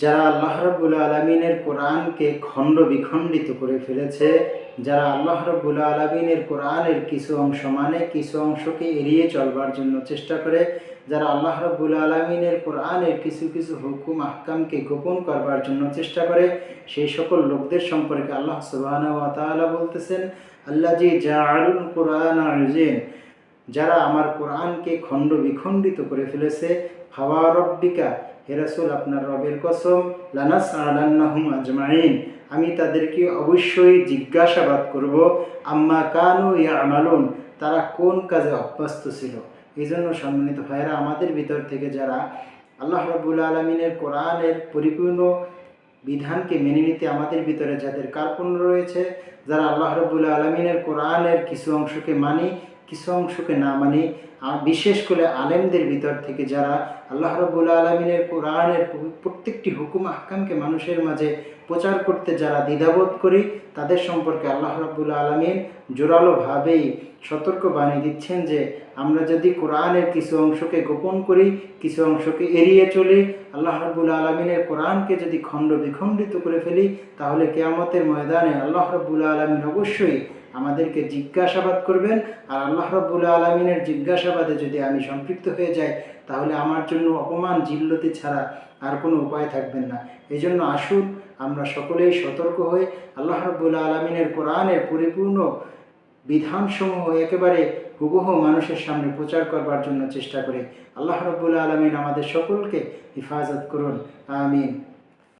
যারা আল্লাহ রাব্বুল আলামিনের কোরআনকে খণ্ড বিখণ্ডিত করে ফেলেছে, যারা আল্লাহ রাব্বুল আলামিনের কোরআনের কিছু অংশ মানে কিছু অংশকে এড়িয়ে চলবার জন্য চেষ্টা করে, যারা আল্লাহ রাব্বুল আলামিনের কোরআনের কিছু কিছু হুকুম আহকামকে গোপন করবার জন্য চেষ্টা করে, সেই সকল লোকদের সম্পর্কে আল্লাহ সুবহানাহু ওয়া তাআলা বলতেছেন, আল্লাযী জাআলুল কুরআনা ইযিন, যারা আমার কোরআনকে খণ্ড বিখণ্ডিত করে ফেলেছে, ফাওয়া রব্বিকা, হে রাসূল আপনার রবের কসম, লানাসআলান্নাহুম আজমাইন, আমি তাদেরকে অবশ্যই জিজ্ঞাসাবাদ করব, আম্মা কানু ইয়ামালুন, তারা কোন কাজে অভ্যস্ত ছিল। এই জন্য সম্মানিত ভাইয়েরা, আমাদের ভিতর থেকে যারা আল্লাহ রাব্বুল আলামিনের কোরআনের পরিপূর্ণ বিধানকে মেনে নিতে আমাদের ভিতরে যাদের কার্পণ্য রয়েছে, যারা আল্লাহ রাব্বুল আলামিনের কোরআনের কিছু অংশকে মানি কিছু অংশকে না মানি, বিশেষ করে আলেমদের ভিতর থেকে যারা আল্লাহ রাব্বুল আলামিনের কোরআনের প্রত্যেকটি হুকুম আহকামকে মানুষের মাঝে প্রচার করতে যারা দ্বিধাবোধ করি, তাদের সম্পর্কে আল্লাহ রাব্বুল আলামিন জোরালোভাবেই সতর্ক বানিয়ে দিচ্ছেন যে আমরা যদি কোরআনের কিছু অংশকে গোপন করি, কিছু অংশকে এড়িয়ে চলি, আল্লাহ রাব্বুল আলামিনের কোরআনকে যদি খণ্ড বিখণ্ডিত করে ফেলি, তাহলে কিয়ামতের ময়দানে আল্লাহ রাব্বুল আলামিন অবশ্যই আমাদেরকে জিজ্ঞাসাবাদ করবেন। আর আল্লাহ রাব্বুল আলামিনের জিজ্ঞাসাবাদে যদি আমি সম্পৃক্ত হয়ে যাই, তাহলে আমার জন্য অপমান জিল্লতি ছাড়া আর কোনো উপায় থাকবেন না। এই জন্য আসুন আমরা সকলেই সতর্ক হয়ে আল্লাহ রাব্বুল আলামিনের কোরআনের পরিপূর্ণ বিধানসমূহ একেবারে হুবহু মানুষের সামনে প্রচার করবার জন্য চেষ্টা করি। আল্লাহ রাব্বুল আলামিন আমাদের সকলকে হিফাজত করুন, আমিন।